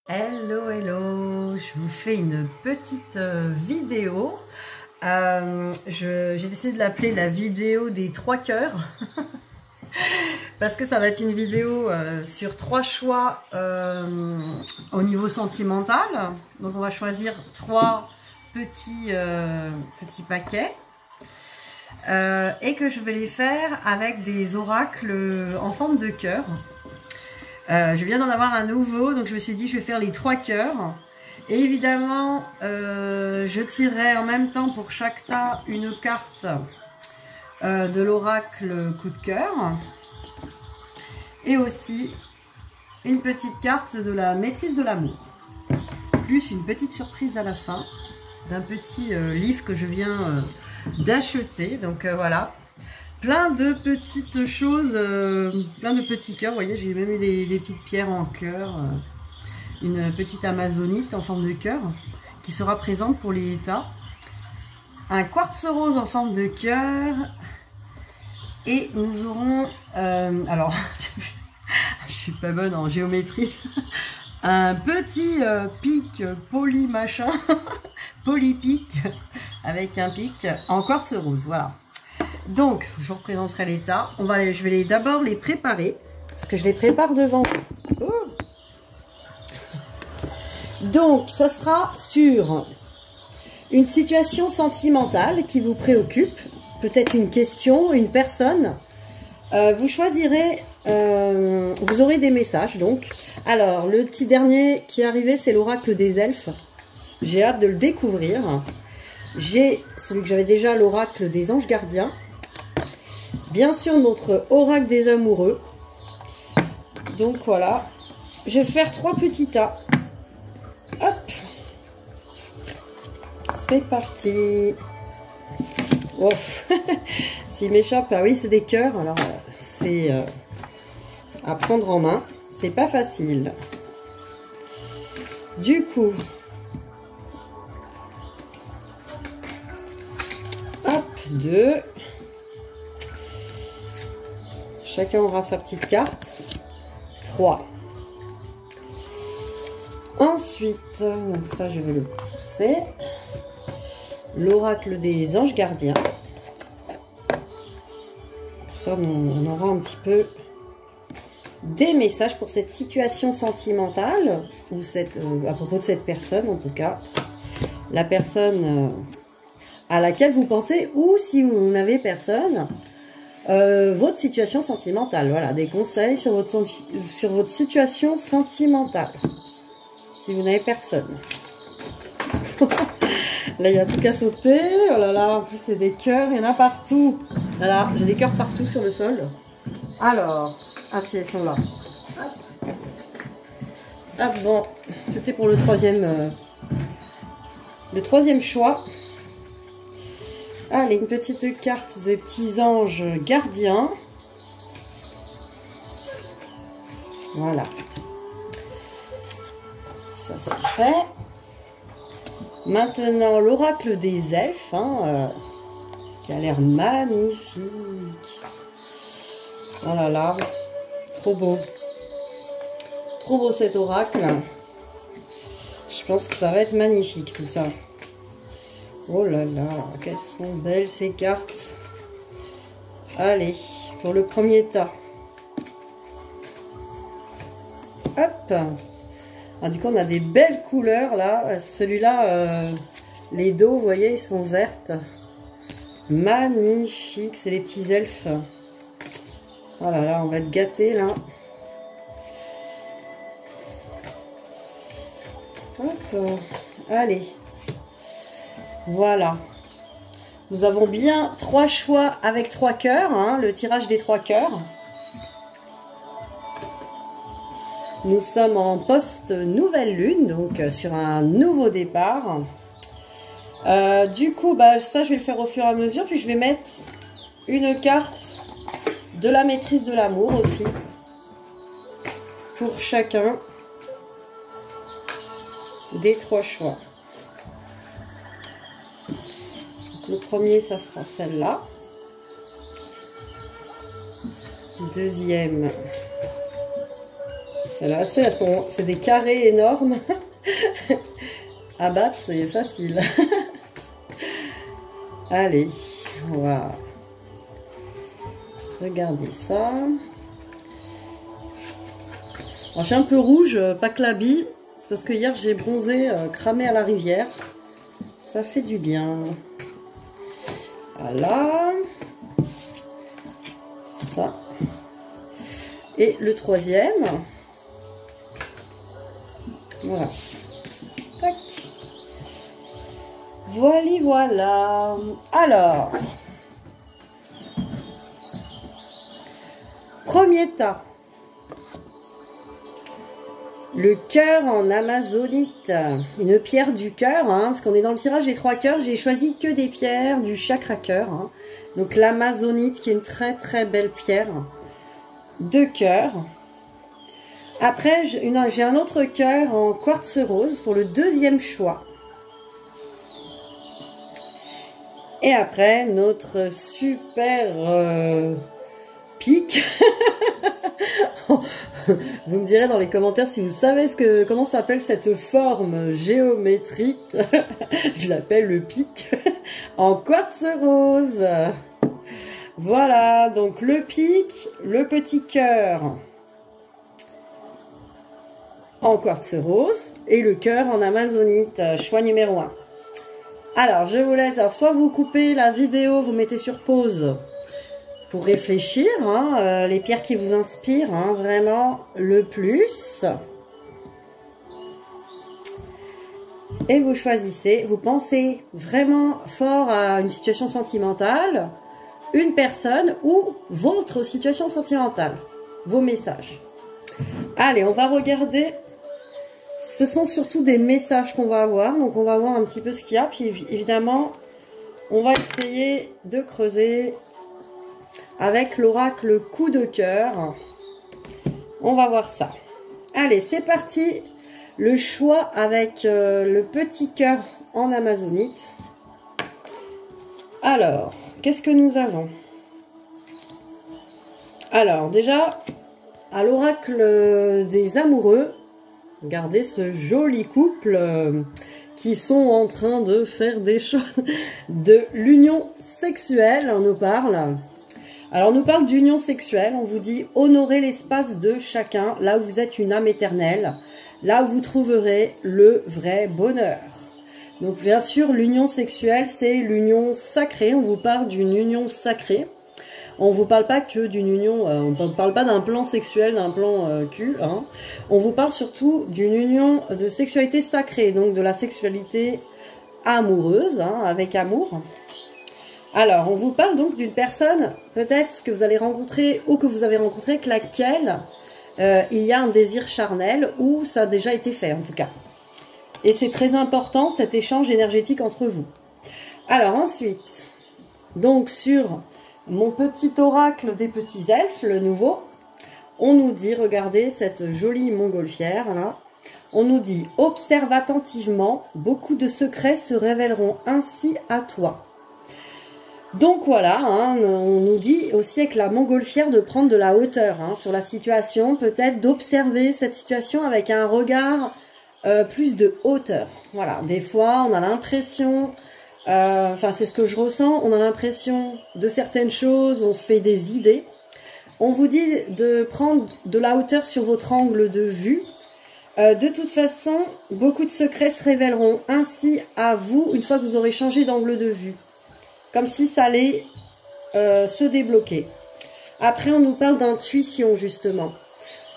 Hello, hello, je vous fais une petite vidéo. J'ai décidé de l'appeler la vidéo des 3 cœurs. Parce que ça va être une vidéo sur 3 choix au niveau sentimental. Donc on va choisir 3 petits paquets. Et que je vais les faire avec des oracles en forme de cœur. Je viens d'en avoir un nouveau, donc je me suis dit je vais faire les 3 cœurs. Et évidemment, je tirerai en même temps pour chaque tas une carte de l'oracle coup de cœur. Et aussi une petite carte de la maîtrise de l'amour. Plus une petite surprise à la fin d'un petit livre que je viens d'acheter. Donc voilà. Plein de petites choses, plein de petits cœurs. Vous voyez, j'ai même eu des petites pierres en cœur. Une petite amazonite en forme de cœur qui sera présente pour les tas. Un quartz rose en forme de cœur. Et nous aurons... alors, je suis pas bonne en géométrie. Un petit pic poly machin. Polypic avec un pic en quartz rose. Voilà. Donc, je vous représenterai les tas. Je vais d'abord les préparer, parce que je les prépare devant vous. Oh. Donc, ça sera sur une situation sentimentale qui vous préoccupe, peut-être une question, une personne. Vous choisirez, vous aurez des messages, donc. Alors, le petit dernier qui est arrivé, c'est l'oracle des elfes. J'ai hâte de le découvrir. J'ai celui que j'avais déjà, l'oracle des anges gardiens. Bien sûr, notre oracle des amoureux. Donc voilà. Je vais faire 3 petits tas. Hop. C'est parti. Oh. S'il m'échappe, ah oui, c'est des cœurs. Alors, c'est à prendre en main. C'est pas facile. Du coup... Hop, 2. Chacun aura sa petite carte. 3. Ensuite, donc ça je vais le pousser. L'oracle des anges gardiens. Ça, on aura un petit peu des messages pour cette situation sentimentale. Ou à propos de cette personne en tout cas. La personne à laquelle vous pensez, ou si vous n'avez personne... votre situation sentimentale, voilà, des conseils sur votre situation sentimentale, si vous n'avez personne. Là, il y a tout qu'à sauter, oh là là, en plus c'est des cœurs, il y en a partout. Voilà, j'ai des cœurs partout sur le sol. Alors, ah si, elles sont là. Ah bon, c'était pour le troisième choix. Allez, une petite carte de petits anges gardiens. Voilà. Ça, c'est fait. Maintenant, l'oracle des elfes, qui a l'air magnifique. Oh là là, trop beau. Trop beau cet oracle. Je pense que ça va être magnifique tout ça. Oh là là, qu'elles sont belles ces cartes. Allez, pour le premier tas. Hop. Ah, du coup, on a des belles couleurs là. Celui-là, les dos, vous voyez, ils sont vertes. Magnifique, c'est les petits elfes. Oh là là, on va être gâtés là. Hop. Allez. Voilà, nous avons bien 3 choix avec 3 cœurs, le tirage des 3 cœurs. Nous sommes en post-nouvelle lune, donc sur un nouveau départ. Du coup, ça je vais le faire au fur et à mesure, puis je vais mettre une carte de la maîtrise de l'amour aussi, pour chacun des 3 choix. Le premier, ça sera celle-là. Deuxième, Celles-là, c'est des carrés énormes. À battre, c'est facile. Allez, voilà. Regardez ça. Alors, je suis un peu rouge, pas que l'habit. C'est parce que hier, j'ai bronzé, cramé à la rivière. Ça fait du bien. Voilà. Ça. Et le troisième. Voilà. Tac. Voilà, voilà. Alors. Premier tas. Le cœur en amazonite. Une pierre du cœur, hein, parce qu'on est dans le tirage des 3 cœurs. J'ai choisi que des pierres du chakra cœur. Hein. Donc l'amazonite qui est une très très belle pierre de cœur. Après, j'ai un autre cœur en quartz rose pour le deuxième choix. Et après, notre super pic. Vous me direz dans les commentaires si vous savez comment s'appelle cette forme géométrique. Je l'appelle le pic en quartz rose. Voilà, donc le pic, le petit cœur en quartz rose et le cœur en amazonite, choix numéro 1. Alors, je vous laisse, alors, soit vous coupez la vidéo, vous mettez sur pause pour réfléchir, hein, les pierres qui vous inspirent, hein, vraiment le plus. Et vous choisissez, vous pensez vraiment fort à une situation sentimentale, une personne ou votre situation sentimentale, vos messages. Allez, on va regarder. Ce sont surtout des messages qu'on va avoir, donc on va voir un petit peu ce qu'il y a. Puis évidemment, on va essayer de creuser avec l'oracle coup de cœur. On va voir ça. Allez, c'est parti. Le choix avec le petit cœur en amazonite. Alors, qu'est-ce que nous avons? Alors, déjà, à l'oracle des amoureux, regardez ce joli couple qui sont en train de faire des choses de l'union sexuelle, on nous parle. Alors, on nous parle d'union sexuelle, on vous dit honorer l'espace de chacun, là où vous êtes une âme éternelle, là où vous trouverez le vrai bonheur. Donc, bien sûr, l'union sexuelle, c'est l'union sacrée, on vous parle d'une union sacrée. On vous parle pas que d'une union, on ne parle pas d'un plan sexuel, d'un plan cul. Hein. On vous parle surtout d'une union de sexualité sacrée, donc de la sexualité amoureuse, hein, avec amour. Alors, on vous parle donc d'une personne, peut-être que vous allez rencontrer ou que vous avez rencontré, avec laquelle il y a un désir charnel ou ça a déjà été fait en tout cas. Et c'est très important cet échange énergétique entre vous. Alors ensuite, donc sur mon petit oracle des petits elfes, le nouveau, on nous dit, regardez cette jolie montgolfière là, on nous dit, observe attentivement, beaucoup de secrets se révéleront ainsi à toi. Donc voilà, hein, on nous dit aussi avec la montgolfière de prendre de la hauteur hein, sur la situation, peut-être d'observer cette situation avec un regard plus de hauteur. Voilà, des fois on a l'impression... Enfin, c'est ce que je ressens. On a l'impression de certaines choses, on se fait des idées. On vous dit de prendre de la hauteur sur votre angle de vue. De toute façon, beaucoup de secrets se révéleront ainsi à vous une fois que vous aurez changé d'angle de vue. Comme si ça allait se débloquer. Après, on nous parle d'intuition, justement.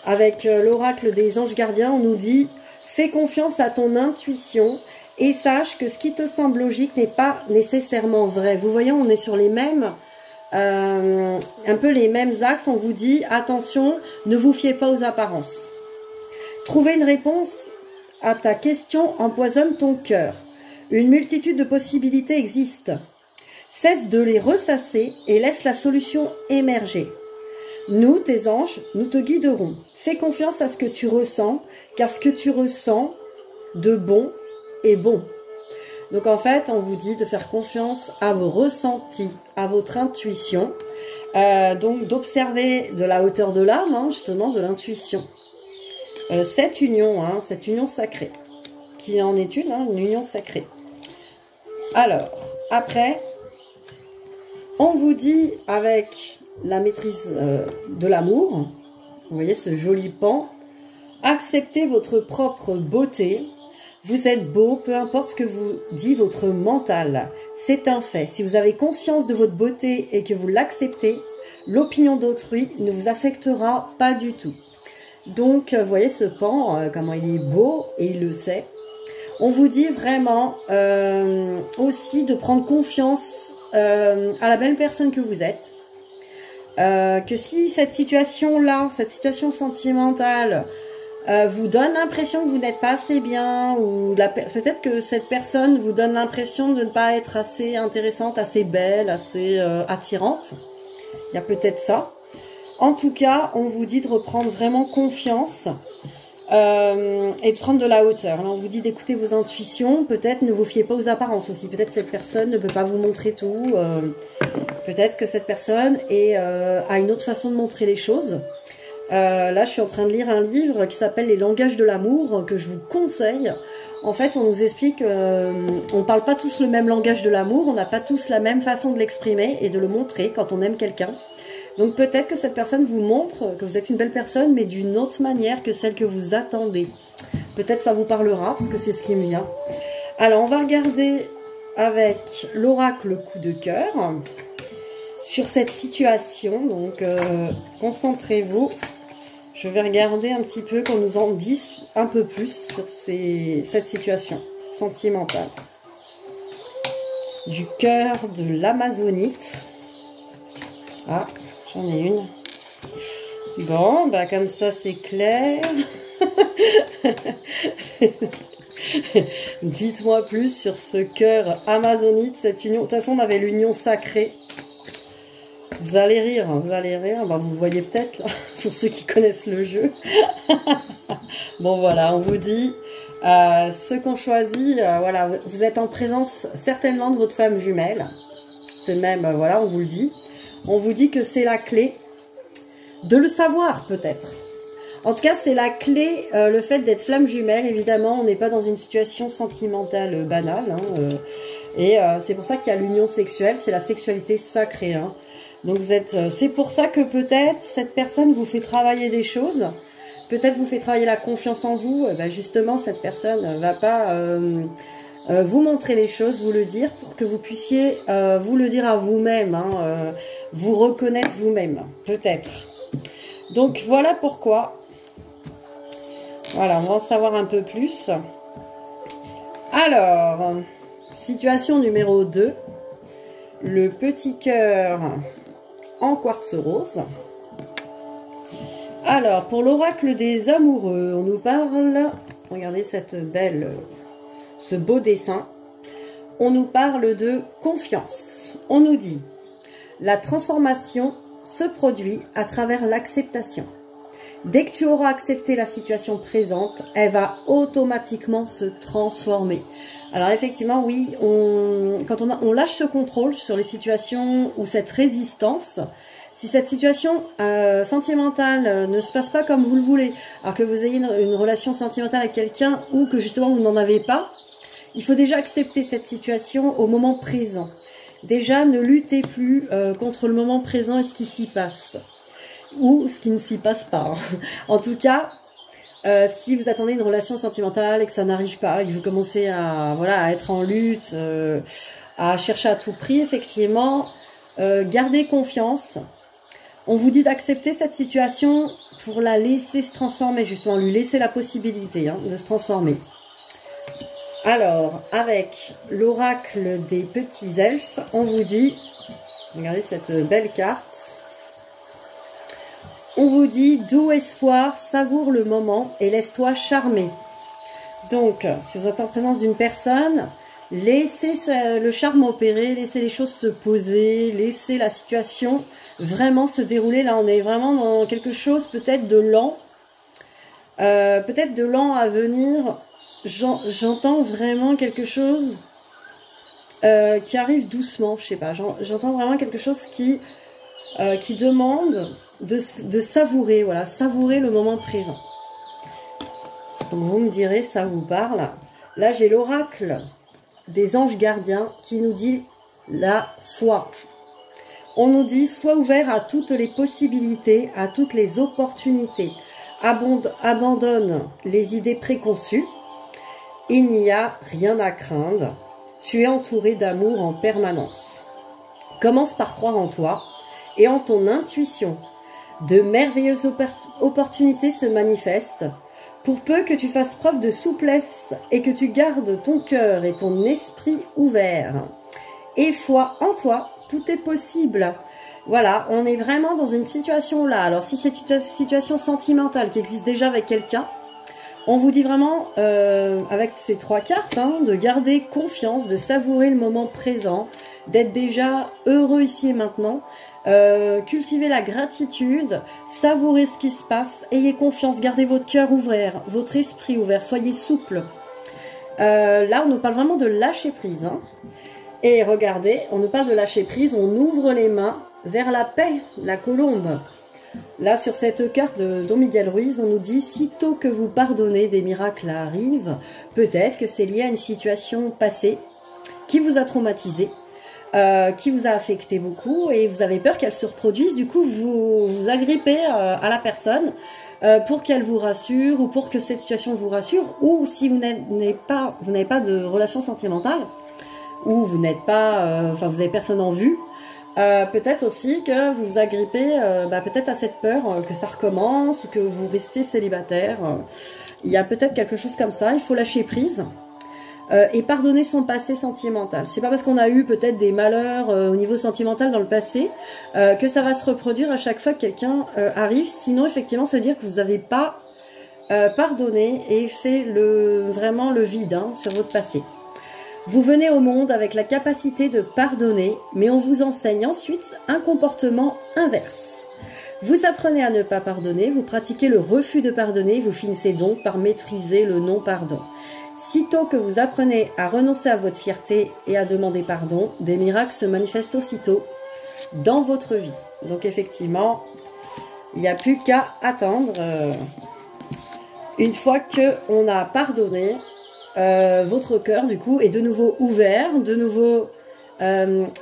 Avec l'oracle des anges gardiens, on nous dit « Fais confiance à ton intuition ». Et sache que ce qui te semble logique n'est pas nécessairement vrai. Vous voyez, on est sur les mêmes, un peu les mêmes axes. On vous dit, attention, ne vous fiez pas aux apparences. Trouver une réponse à ta question empoisonne ton cœur. Une multitude de possibilités existent. Cesse de les ressasser et laisse la solution émerger. Nous, tes anges, nous te guiderons. Fais confiance à ce que tu ressens, car ce que tu ressens de bon est bon. Donc en fait, on vous dit de faire confiance à vos ressentis, à votre intuition. Donc d'observer de la hauteur de l'âme, hein, justement, de l'intuition. cette union, hein, cette union sacrée, qui en est une union sacrée. Alors, après, on vous dit avec la maîtrise de l'amour, vous voyez ce joli pan, acceptez votre propre beauté. Vous êtes beau, peu importe ce que vous dit votre mental. C'est un fait. Si vous avez conscience de votre beauté et que vous l'acceptez, l'opinion d'autrui ne vous affectera pas du tout. Donc, vous voyez ce pan, comment il est beau et il le sait. On vous dit vraiment aussi de prendre confiance à la belle personne que vous êtes. Que si cette situation-là, cette situation sentimentale, vous donne l'impression que vous n'êtes pas assez bien, ou peut-être que cette personne vous donne l'impression de ne pas être assez intéressante, assez belle, assez attirante. Il y a peut-être ça. En tout cas, on vous dit de reprendre vraiment confiance et de prendre de la hauteur. Là, on vous dit d'écouter vos intuitions. Peut-être ne vous fiez pas aux apparences aussi. Peut-être cette personne ne peut pas vous montrer tout. Peut-être que cette personne a une autre façon de montrer les choses. Là, je suis en train de lire un livre qui s'appelle Les langages de l'amour, que je vous conseille. En fait, on nous explique, on parle pas tous le même langage de l'amour, on n'a pas tous la même façon de l'exprimer et de le montrer quand on aime quelqu'un. Donc peut-être que cette personne vous montre que vous êtes une belle personne, mais d'une autre manière que celle que vous attendez. Peut-être ça vous parlera, parce que c'est ce qui me vient. Alors, on va regarder avec l'oracle coup de cœur sur cette situation. Donc, concentrez-vous. Je vais regarder un petit peu qu'on nous en dise un peu plus sur cette situation sentimentale. Du cœur de l'Amazonite. Ah, j'en ai une. Bon, bah comme ça c'est clair. Dites-moi plus sur ce cœur amazonite, cette union. De toute façon, on avait l'union sacrée. Vous allez rire, bah, vous voyez peut-être, pour ceux qui connaissent le jeu. Bon voilà, on vous dit, ceux qu'on choisit, voilà, vous êtes en présence certainement de votre femme jumelle. C'est même, voilà, on vous le dit. On vous dit que c'est la clé de le savoir peut-être. En tout cas, c'est la clé, le fait d'être flamme jumelle. Évidemment, on n'est pas dans une situation sentimentale banale. Hein, et c'est pour ça qu'il y a l'union sexuelle, c'est la sexualité sacrée. Hein. Donc c'est pour ça que peut-être cette personne vous fait travailler des choses. Peut-être vous fait travailler la confiance en vous. Ben justement, cette personne ne va pas vous montrer les choses, vous le dire, pour que vous puissiez vous le dire à vous-même. Hein, vous reconnaître vous-même, peut-être. Donc voilà pourquoi. Voilà, on va en savoir un peu plus. Alors, situation numéro 2. Le petit cœur en quartz rose. Alors, pour l'oracle des amoureux, on nous parle... Regardez ce beau dessin. On nous parle de confiance. On nous dit, la transformation se produit à travers l'acceptation. Dès que tu auras accepté la situation présente, elle va automatiquement se transformer. Alors effectivement, oui, quand on lâche ce contrôle sur les situations ou cette résistance, si cette situation sentimentale ne se passe pas comme vous le voulez, alors que vous ayez une relation sentimentale avec quelqu'un ou que justement vous n'en avez pas, il faut déjà accepter cette situation au moment présent. Déjà, ne luttez plus contre le moment présent et ce qui s'y passe. Ou ce qui ne s'y passe pas. En tout cas, si vous attendez une relation sentimentale et que ça n'arrive pas, et que vous commencez à être en lutte, à chercher à tout prix, effectivement, gardez confiance. On vous dit d'accepter cette situation pour la laisser se transformer, justement, lui laisser la possibilité de se transformer. Alors, avec l'oracle des petits elfes, on vous dit, regardez cette belle carte, on vous dit doux espoir, savoure le moment et laisse-toi charmer. Donc, si vous êtes en présence d'une personne, laissez le charme opérer, laissez les choses se poser, laissez la situation vraiment se dérouler. Là, on est vraiment dans quelque chose peut-être de lent, à venir. J'entends vraiment quelque chose qui arrive doucement, je sais pas. J'entends vraiment quelque chose qui demande de savourer, voilà, savourer le moment présent. Donc vous me direz, ça vous parle. Là, j'ai l'oracle des anges gardiens qui nous dit la foi. On nous dit, sois ouvert à toutes les possibilités, à toutes les opportunités. Abandonne les idées préconçues. Il n'y a rien à craindre. Tu es entouré d'amour en permanence. Commence par croire en toi et en ton intuition. De merveilleuses opportunités se manifestent. Pour peu que tu fasses preuve de souplesse et que tu gardes ton cœur et ton esprit ouverts. Et foi en toi, tout est possible. Voilà, on est vraiment dans une situation là. Alors si c'est une situation sentimentale qui existe déjà avec quelqu'un, on vous dit vraiment, avec ces 3 cartes, hein, de garder confiance, de savourer le moment présent, d'être déjà heureux ici et maintenant, cultiver la gratitude, savourer ce qui se passe, ayez confiance, gardez votre cœur ouvert, votre esprit ouvert, soyez souple. Là, on nous parle vraiment de lâcher prise. Hein. Et regardez, on nous parle de lâcher prise, on ouvre les mains vers la paix, la colombe. Là, sur cette carte de Don Miguel Ruiz, on nous dit, sitôt que vous pardonnez, des miracles arrivent. Peut-être que c'est lié à une situation passée qui vous a traumatisé, qui vous a affecté beaucoup et vous avez peur qu'elle se reproduise. Du coup, vous vous agrippez à la personne pour qu'elle vous rassure ou pour que cette situation vous rassure. Ou si vous n'avez pas de relation sentimentale ou vous n'êtes pas, enfin vous avez personne en vue, peut-être aussi que vous vous agrippez peut-être à cette peur que ça recommence ou que vous restez célibataire. Il y a peut-être quelque chose comme ça, il faut lâcher prise et pardonner son passé sentimental. C'est pas parce qu'on a eu peut-être des malheurs au niveau sentimental dans le passé que ça va se reproduire à chaque fois que quelqu'un arrive. Sinon, effectivement, ça veut dire que vous n'avez pas pardonné et fait vraiment le vide hein, sur votre passé. Vous venez au monde avec la capacité de pardonner, mais on vous enseigne ensuite un comportement inverse. Vous apprenez à ne pas pardonner, vous pratiquez le refus de pardonner, vous finissez donc par maîtriser le non-pardon. Sitôt que vous apprenez à renoncer à votre fierté et à demander pardon, des miracles se manifestent aussitôt dans votre vie. Donc effectivement, il n'y a plus qu'à attendre. Une fois qu'on a pardonné, votre cœur du coup est de nouveau ouvert, de nouveau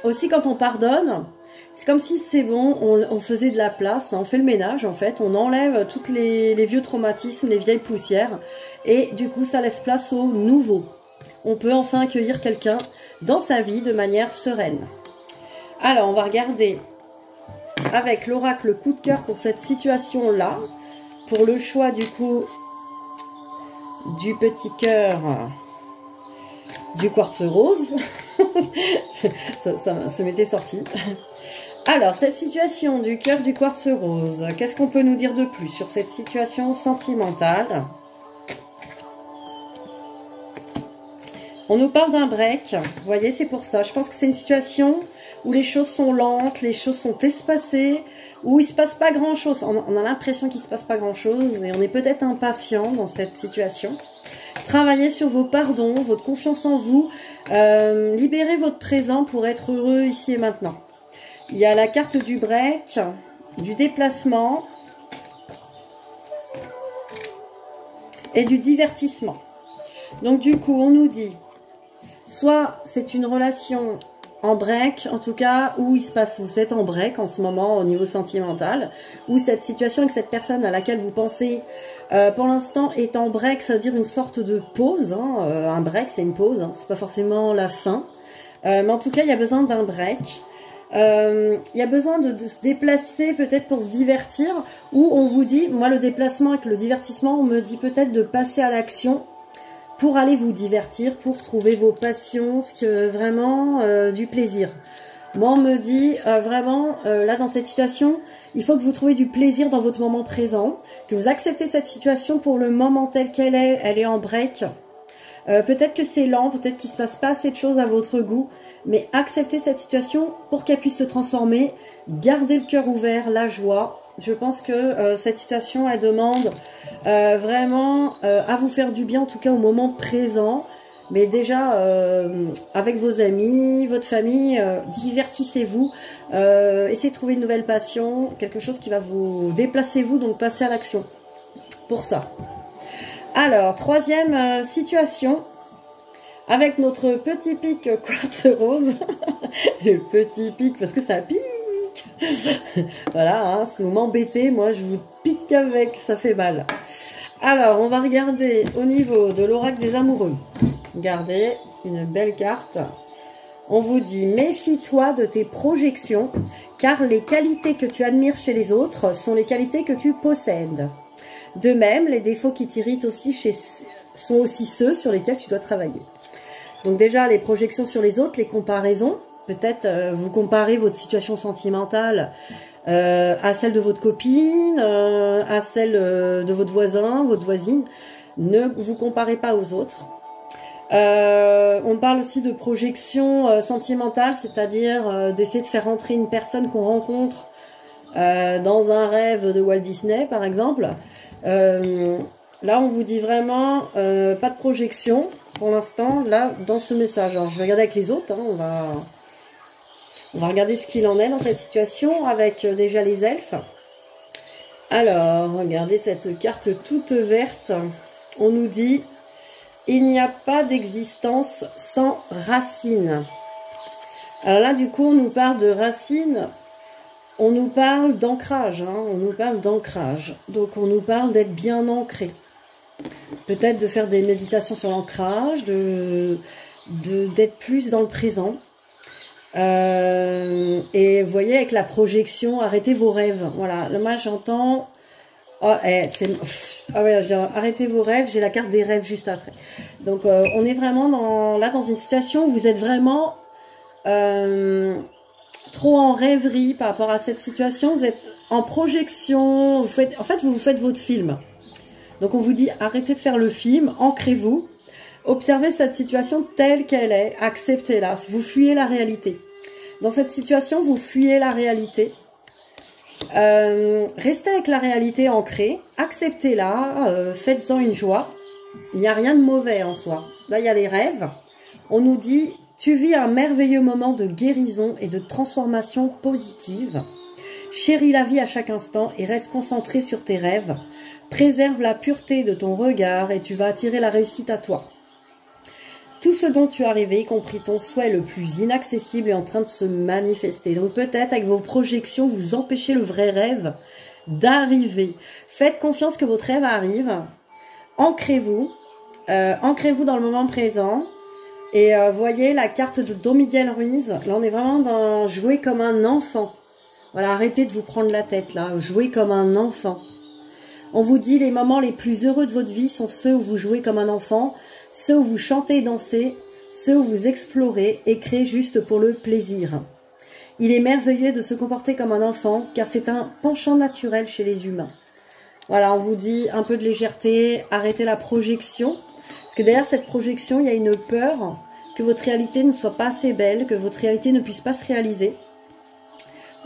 aussi quand on pardonne, c'est comme si c'est bon, on faisait de la place, on fait le ménage en fait, on enlève toutes les vieux traumatismes, les vieilles poussières et du coup ça laisse place au nouveau. On peut enfin accueillir quelqu'un dans sa vie de manière sereine. Alors on va regarder avec l'oracle coup de cœur pour cette situation là, pour le choix du coup du petit cœur du quartz rose. ça m'était sorti. Alors, cette situation du cœur du quartz rose, qu'est-ce qu'on peut nous dire de plus sur cette situation sentimentale? On nous parle d'un break. Vous voyez, c'est pour ça. Je pense que c'est une situation où les choses sont lentes, les choses sont espacées, où il ne se passe pas grand-chose. On a l'impression qu'il ne se passe pas grand-chose et on est peut-être impatient dans cette situation. Travaillez sur vos pardons, votre confiance en vous. Libérez votre présent pour être heureux ici et maintenant. Il y a la carte du break, du déplacement et du divertissement. Donc du coup, on nous dit, soit c'est une relation en break, en tout cas, où il se passe, vous êtes en break en ce moment au niveau sentimental, où cette situation avec cette personne à laquelle vous pensez pour l'instant est en break, ça veut dire une sorte de pause. Hein. Un break, c'est une pause, hein, c'est pas forcément la fin. Mais en tout cas, il y a besoin d'un break. Il y a besoin de se déplacer peut-être pour se divertir, ou on vous dit, moi le déplacement avec le divertissement, on me dit peut-être de passer à l'action pour aller vous divertir, pour trouver vos passions, vraiment du plaisir. Moi on me dit vraiment, là dans cette situation, il faut que vous trouviez du plaisir dans votre moment présent, que vous acceptez cette situation pour le moment tel qu'elle est, elle est en break. Peut-être que c'est lent, peut-être qu'il ne se passe pas assez de choses à votre goût, mais acceptez cette situation pour qu'elle puisse se transformer, gardez le cœur ouvert, la joie. Je pense que cette situation, elle demande vraiment à vous faire du bien, en tout cas au moment présent. Mais déjà, avec vos amis, votre famille, divertissez-vous, essayez de trouver une nouvelle passion, quelque chose qui va vous déplacer vous, donc passez à l'action pour ça. Alors, troisième situation, avec notre petit pic quartz rose. Le petit pic, parce que ça pique. Voilà, hein, si vous m'embêtez, moi je vous pique avec, ça fait mal. Alors, on va regarder au niveau de l'oracle des amoureux. Regardez, une belle carte. On vous dit, méfie-toi de tes projections, car les qualités que tu admires chez les autres sont les qualités que tu possèdes. De même, les défauts qui t'irritent aussi sont aussi ceux sur lesquels tu dois travailler. Donc déjà, les projections sur les autres, les comparaisons. Peut-être vous comparez votre situation sentimentale à celle de votre copine, à celle de votre voisin, votre voisine. Ne vous comparez pas aux autres. On parle aussi de projection sentimentale, c'est-à-dire d'essayer de faire rentrer une personne qu'on rencontre dans un rêve de Walt Disney, par exemple. Là, on vous dit vraiment pas de projection pour l'instant, là, dans ce message. Alors, je vais regarder avec les autres, hein, on va regarder ce qu'il en est dans cette situation avec déjà les elfes. Alors, regardez cette carte toute verte. On nous dit, il n'y a pas d'existence sans racines. Alors là, du coup, on nous parle de racines. On nous parle d'ancrage, hein, on nous parle d'ancrage. Donc, on nous parle d'être bien ancré. Peut-être de faire des méditations sur l'ancrage, d'être plus dans le présent. Et vous voyez, avec la projection, arrêtez vos rêves. Voilà, moi j'entends... Oh, ouais, arrêtez vos rêves, j'ai la carte des rêves juste après. Donc on est vraiment là dans une situation où vous êtes vraiment trop en rêverie par rapport à cette situation. Vous êtes en projection, en fait vous faites votre film. Donc on vous dit arrêtez de faire le film, ancrez-vous, observez cette situation telle qu'elle est, acceptez-la, vous fuyez la réalité. Dans cette situation, vous fuyez la réalité. Restez avec la réalité ancrée, acceptez-la, faites-en une joie. Il n'y a rien de mauvais en soi. Là, il y a les rêves. On nous dit, tu vis un merveilleux moment de guérison et de transformation positive. Chéris la vie à chaque instant et reste concentré sur tes rêves. Préserve la pureté de ton regard et tu vas attirer la réussite à toi. Tout ce dont tu as rêvé, y compris ton souhait le plus inaccessible, est en train de se manifester. Donc peut-être avec vos projections, vous empêchez le vrai rêve d'arriver. Faites confiance que votre rêve arrive. Ancrez-vous. Ancrez-vous dans le moment présent. Et voyez la carte de Don Miguel Ruiz. Là, on est vraiment dans jouer comme un enfant. Voilà, arrêtez de vous prendre la tête là. Jouez comme un enfant. On vous dit les moments les plus heureux de votre vie sont ceux où vous jouez comme un enfant, ceux où vous chantez et dansez, ceux où vous explorez et créez juste pour le plaisir. Il est merveilleux de se comporter comme un enfant, car c'est un penchant naturel chez les humains. Voilà, on vous dit un peu de légèreté, arrêtez la projection, parce que derrière cette projection, il y a une peur que votre réalité ne soit pas assez belle, que votre réalité ne puisse pas se réaliser.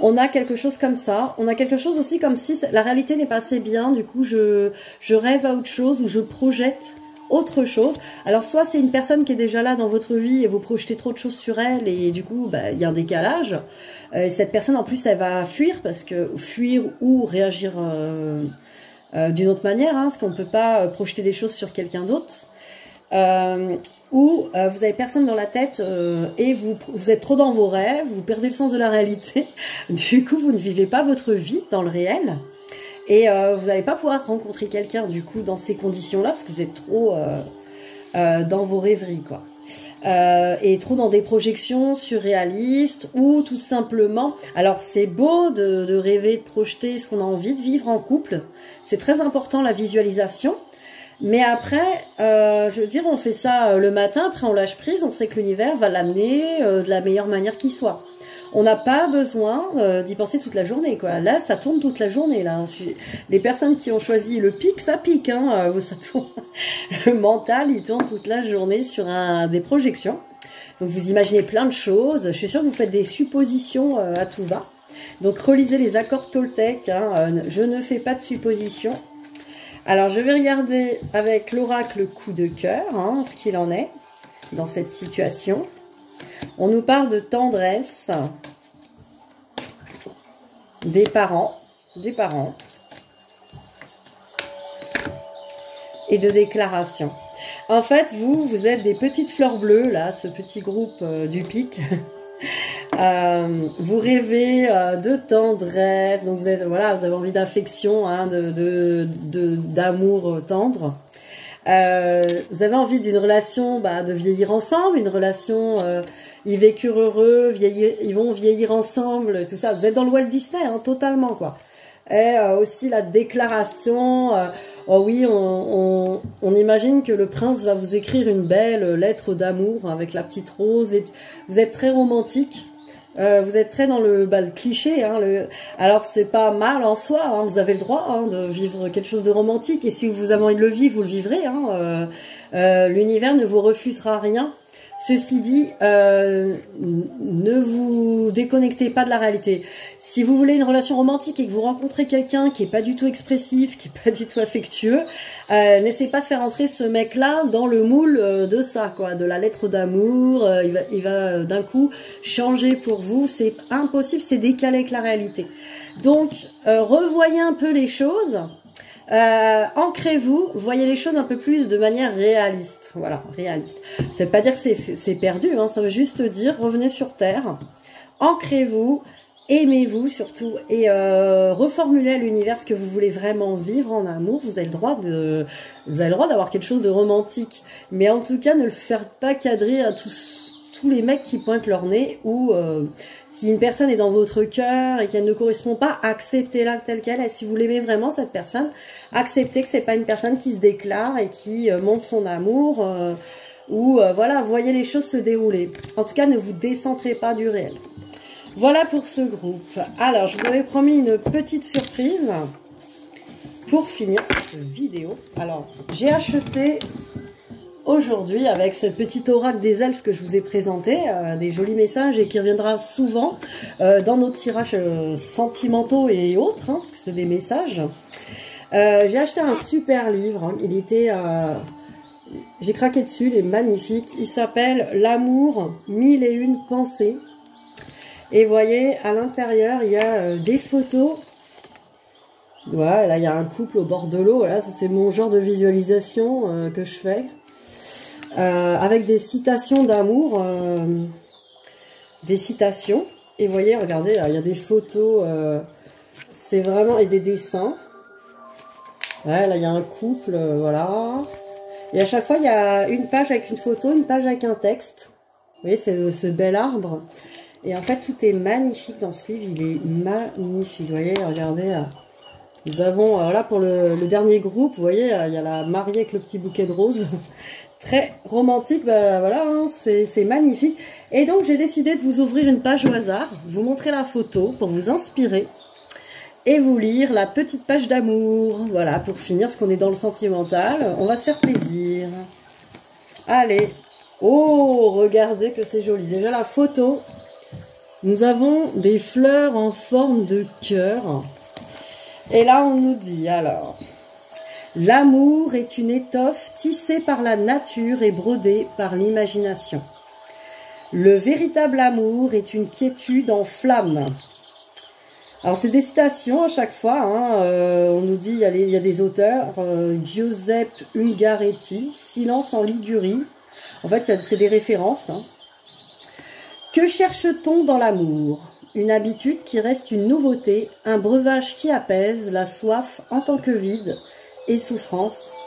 On a quelque chose comme ça, on a quelque chose aussi comme si la réalité n'est pas assez bien, du coup je rêve à autre chose ou je projette autre chose. Alors soit c'est une personne qui est déjà là dans votre vie et vous projetez trop de choses sur elle et du coup il y a un décalage. Cette personne en plus elle va fuir parce que fuir ou réagir d'une autre manière, hein, parce qu'on ne peut pas projeter des choses sur quelqu'un d'autre. Ou vous avez personne dans la tête et vous êtes trop dans vos rêves, vous perdez le sens de la réalité. Du coup, vous ne vivez pas votre vie dans le réel. Et vous n'allez pas pouvoir rencontrer quelqu'un, du coup, dans ces conditions-là, parce que vous êtes trop dans vos rêveries, quoi. Et trop dans des projections surréalistes ou tout simplement... Alors, c'est beau de rêver, de projeter ce qu'on a envie de vivre en couple. C'est très important, la visualisation. Mais après, je veux dire, on fait ça le matin, après on lâche prise, on sait que l'univers va l'amener de la meilleure manière qui soit. On n'a pas besoin d'y penser toute la journée, quoi. Là, ça tourne toute la journée, là. Les personnes qui ont choisi le pic, ça pique, hein. Ça tourne. Le mental, il tourne toute la journée sur des projections. Donc, vous imaginez plein de choses. Je suis sûre que vous faites des suppositions à tout va. Donc, relisez les accords Toltec, hein. Je ne fais pas de suppositions. Alors, je vais regarder avec l'oracle coup de cœur, hein, ce qu'il en est dans cette situation. On nous parle de tendresse des parents. et de déclaration. En fait, vous êtes des petites fleurs bleues, là, ce petit groupe du pic. Vous rêvez de tendresse, donc vous êtes, voilà, vous avez envie d'affection, hein, d'amour tendre. Vous avez envie d'une relation, de vieillir ensemble, une relation, ils vécurent heureux, ils vont vieillir ensemble, tout ça. Vous êtes dans le Walt Disney, hein, totalement, quoi. Et aussi la déclaration, oh oui, on imagine que le prince va vous écrire une belle lettre d'amour avec la petite rose. Vous êtes très romantique. Vous êtes très dans le cliché, hein, alors c'est pas mal en soi, hein, vous avez le droit, hein, de vivre quelque chose de romantique, et si vous avez envie de le vivre, vous le vivrez, hein, l'univers ne vous refusera rien. Ceci dit, ne vous déconnectez pas de la réalité. Si vous voulez une relation romantique et que vous rencontrez quelqu'un qui est pas du tout expressif, qui est pas du tout affectueux, n'essayez pas de faire entrer ce mec-là dans le moule de ça, quoi, de la lettre d'amour. Il va d'un coup changer pour vous. C'est impossible, c'est décalé avec la réalité. Donc, revoyez un peu les choses. Ancrez-vous, voyez les choses un peu plus de manière réaliste. Voilà, réaliste. Ça veut pas dire que c'est perdu, hein, ça veut juste dire revenez sur terre, ancrez-vous, aimez-vous surtout, et reformulez à l'univers ce que vous voulez vraiment vivre en amour. Vous avez le droit d'avoir quelque chose de romantique, mais en tout cas ne le faites pas cadrer à tous les mecs qui pointent leur nez, ou si une personne est dans votre cœur et qu'elle ne correspond pas, acceptez-la telle qu'elle est. Si vous l'aimez vraiment, cette personne, acceptez que c'est pas une personne qui se déclare et qui montre son amour, voilà, voyez les choses se dérouler. En tout cas, ne vous décentrez pas du réel. Voilà pour ce groupe. Alors, je vous avais promis une petite surprise pour finir cette vidéo. Alors, j'ai acheté aujourd'hui, avec ce petit oracle des elfes que je vous ai présenté, des jolis messages, et qui reviendra souvent dans nos tirages sentimentaux et autres, hein, parce que c'est des messages. J'ai acheté un super livre, hein, il était... j'ai craqué dessus, il est magnifique. Il s'appelle « L'amour, 1001 pensées ». Et vous voyez, à l'intérieur, il y a des photos. Voilà, là, il y a un couple au bord de l'eau. Voilà, ça, c'est mon genre de visualisation que je fais. Avec des citations d'amour, des citations, et vous voyez, regardez, là, il y a des photos, c'est vraiment, et des dessins. Ouais, là il y a un couple, voilà, et à chaque fois il y a une page avec une photo, une page avec un texte. Vous voyez, c'est ce bel arbre, et en fait tout est magnifique dans ce livre, il est magnifique. Vous voyez, regardez, là. Nous avons, là pour le dernier groupe, vous voyez, il y a la mariée avec le petit bouquet de roses. Très romantique, voilà, hein, c'est magnifique. Et donc j'ai décidé de vous ouvrir une page au hasard, vous montrer la photo pour vous inspirer et vous lire la petite page d'amour. Voilà, pour finir, parce qu'on est dans le sentimental, on va se faire plaisir. Allez, oh, regardez que c'est joli. Déjà la photo, nous avons des fleurs en forme de cœur. Et là on nous dit alors... L'amour est une étoffe tissée par la nature et brodée par l'imagination. Le véritable amour est une quiétude en flamme. Alors c'est des citations à chaque fois, hein, on nous dit, il y a des auteurs, Giuseppe Ungaretti, Silence en Ligurie, en fait c'est des références. Hein. Que cherche-t-on dans l'amour? Une habitude qui reste une nouveauté, un breuvage qui apaise la soif en tant que vide et souffrance,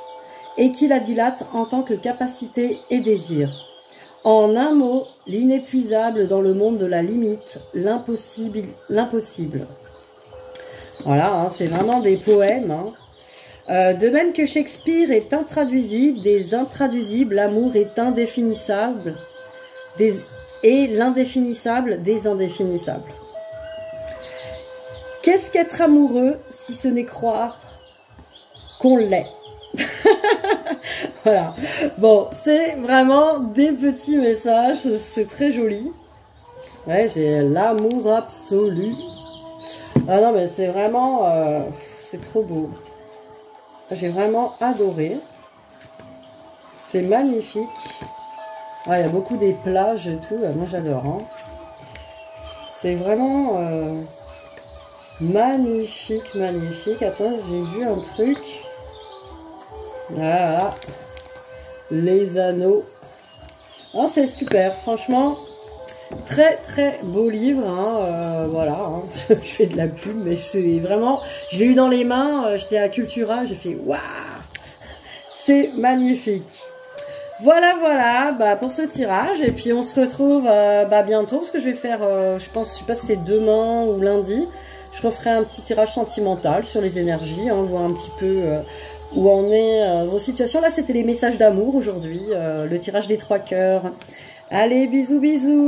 et qui la dilate en tant que capacité et désir. En un mot, l'inépuisable dans le monde de la limite, l'impossible. Voilà, hein, c'est vraiment des poèmes. Hein. De même que Shakespeare est intraduisible, des intraduisibles, l'amour est indéfinissable, et l'indéfinissable des indéfinissables. Qu'est-ce qu'être amoureux si ce n'est croire qu'on l'est? Voilà. Bon, c'est vraiment des petits messages, c'est très joli. Ouais, j'ai l'amour absolu. Ah non, mais c'est vraiment... c'est trop beau. J'ai vraiment adoré. C'est magnifique. Ouais, il y a beaucoup des plages et tout. Moi, j'adore. Hein. C'est vraiment... magnifique, magnifique. Attends, j'ai vu un truc. Voilà. Les anneaux. Oh, c'est super, franchement. Très très beau livre, hein, voilà, hein. Je fais de la pub, mais c'est vraiment, je l'ai eu dans les mains, j'étais à Cultura, j'ai fait waouh, c'est magnifique. Voilà, voilà, bah, pour ce tirage, et puis on se retrouve bah, bientôt, parce que je vais faire, je pense, je sais pas si c'est demain ou lundi, je referai un petit tirage sentimental sur les énergies, hein, voir un petit peu où en est vos situations. Là, c'était les messages d'amour aujourd'hui, le tirage des 3 cœurs. Allez, bisous, bisous.